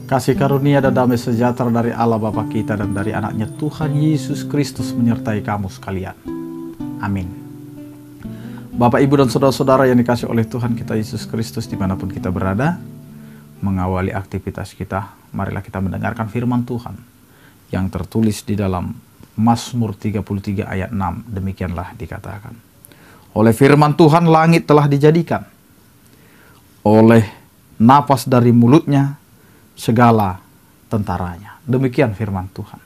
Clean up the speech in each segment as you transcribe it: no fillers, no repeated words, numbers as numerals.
Kasih karunia dan damai sejahtera dari Allah Bapa kita dan dari anaknya Tuhan Yesus Kristus menyertai kamu sekalian. Amin. Bapak, Ibu, dan saudara-saudara yang dikasih oleh Tuhan kita Yesus Kristus dimanapun kita berada, mengawali aktivitas kita, marilah kita mendengarkan firman Tuhan yang tertulis di dalam Mazmur 33 ayat 6. Demikianlah dikatakan, oleh firman Tuhan langit telah dijadikan, oleh napas dari mulutnya segala tentaranya. Demikian firman Tuhan.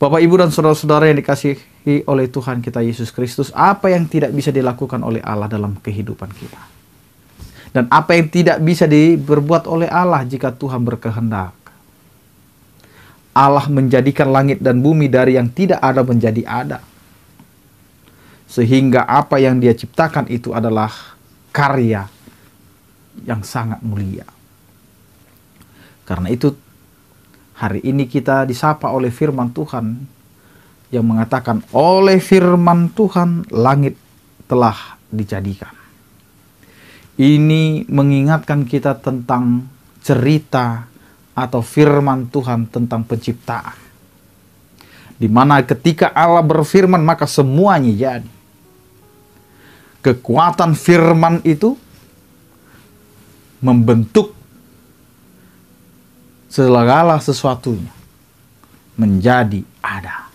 Bapak, Ibu, dan saudara-saudara yang dikasihi oleh Tuhan kita Yesus Kristus, apa yang tidak bisa dilakukan oleh Allah dalam kehidupan kita? Dan apa yang tidak bisa diperbuat oleh Allah jika Tuhan berkehendak? Allah menjadikan langit dan bumi dari yang tidak ada menjadi ada. Sehingga apa yang Dia ciptakan itu adalah karya yang sangat mulia. Karena itu hari ini kita disapa oleh firman Tuhan yang mengatakan, oleh firman Tuhan langit telah dijadikan. Ini mengingatkan kita tentang cerita atau firman Tuhan tentang penciptaan. Di mana ketika Allah berfirman maka semuanya jadi. Kekuatan firman itu membentuk segala sesuatunya menjadi ada.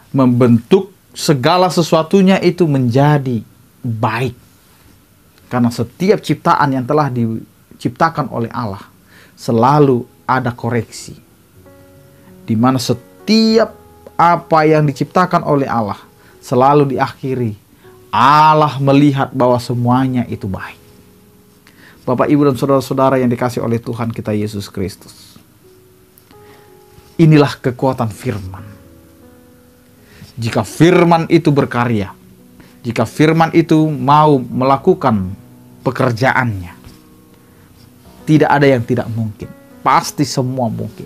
Membentuk segala sesuatunya itu menjadi baik. Karena setiap ciptaan yang telah diciptakan oleh Allah selalu ada koreksi. Di mana setiap apa yang diciptakan oleh Allah selalu diakhiri Allah melihat bahwa semuanya itu baik. Bapak, Ibu, dan saudara-saudara yang dikasih oleh Tuhan kita Yesus Kristus. Inilah kekuatan firman. Jika firman itu berkarya, jika firman itu mau melakukan pekerjaannya, tidak ada yang tidak mungkin. Pasti semua mungkin.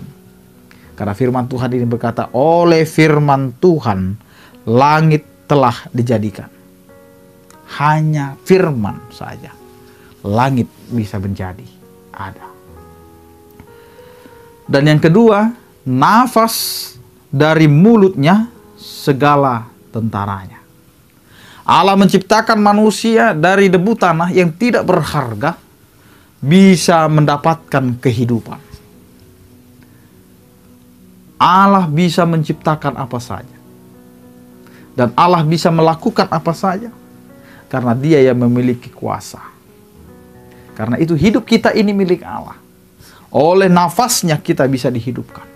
Karena firman Tuhan ini berkata, oleh firman Tuhan langit telah dijadikan. Hanya firman saja langit bisa menjadi ada. Dan yang kedua, nafas dari mulutnya segala tentaranya. Allah menciptakan manusia dari debu tanah yang tidak berharga bisa mendapatkan kehidupan. Allah bisa menciptakan apa saja. Dan Allah bisa melakukan apa saja karena Dia yang memiliki kuasa. Karena itu hidup kita ini milik Allah. Oleh nafasnya kita bisa dihidupkan.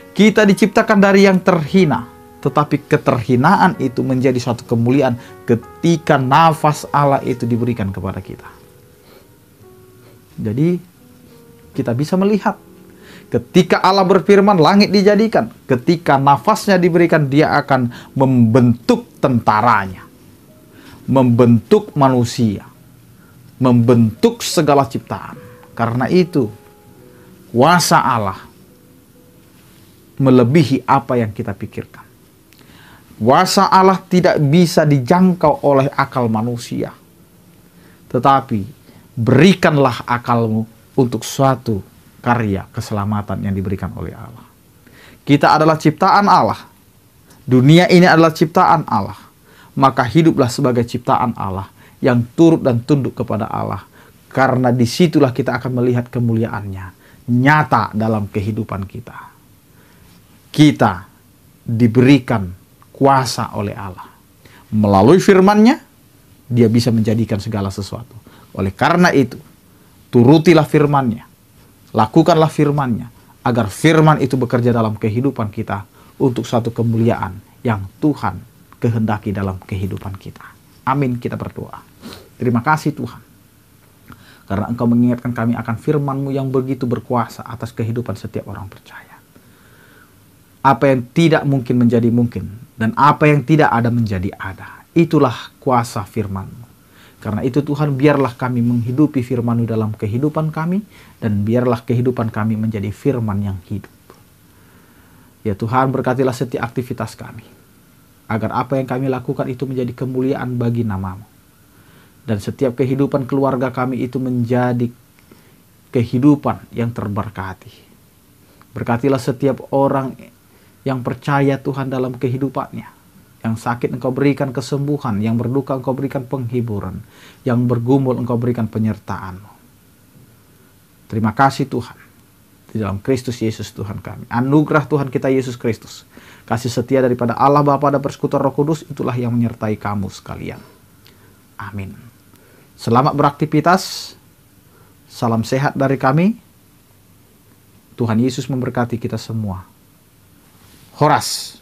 Kita diciptakan dari yang terhina. Tetapi keterhinaan itu menjadi suatu kemuliaan ketika nafas Allah itu diberikan kepada kita. Jadi kita bisa melihat. Ketika Allah berfirman langit dijadikan. Ketika nafasnya diberikan Dia akan membentuk tentaranya. Membentuk manusia. Membentuk segala ciptaan. Karena itu kuasa Allah melebihi apa yang kita pikirkan. Kuasa Allah tidak bisa dijangkau oleh akal manusia. Tetapi berikanlah akalmu untuk suatu karya keselamatan yang diberikan oleh Allah. Kita adalah ciptaan Allah. Dunia ini adalah ciptaan Allah. Maka hiduplah sebagai ciptaan Allah yang turut dan tunduk kepada Allah. Karena disitulah kita akan melihat kemuliaannya nyata dalam kehidupan kita. Kita diberikan kuasa oleh Allah. Melalui firman-Nya, Dia bisa menjadikan segala sesuatu. Oleh karena itu, turutilah firman-Nya. Lakukanlah firman-Nya. Agar firman itu bekerja dalam kehidupan kita untuk suatu kemuliaan yang Tuhan kehendaki dalam kehidupan kita. Amin, kita berdoa. Terima kasih Tuhan. Karena Engkau mengingatkan kami akan firman-Mu yang begitu berkuasa atas kehidupan setiap orang percaya. Apa yang tidak mungkin menjadi mungkin. Dan apa yang tidak ada menjadi ada. Itulah kuasa firman-Mu. Karena itu Tuhan, biarlah kami menghidupi firman-Mu dalam kehidupan kami. Dan biarlah kehidupan kami menjadi firman yang hidup. Ya Tuhan, berkatilah setiap aktivitas kami. Agar apa yang kami lakukan itu menjadi kemuliaan bagi nama-Mu. Dan setiap kehidupan keluarga kami itu menjadi kehidupan yang terberkati. Berkatilah setiap orang yang percaya Tuhan dalam kehidupannya. Yang sakit Engkau berikan kesembuhan, yang berduka Engkau berikan penghiburan, yang bergumul Engkau berikan penyertaan-Mu. Terima kasih Tuhan. Di dalam Kristus Yesus Tuhan kami. Anugerah Tuhan kita Yesus Kristus, kasih setia daripada Allah Bapa dan persekutuan Roh Kudus, itulah yang menyertai kamu sekalian. Amin. Selamat beraktivitas. Salam sehat dari kami. Tuhan Yesus memberkati kita semua. Horas.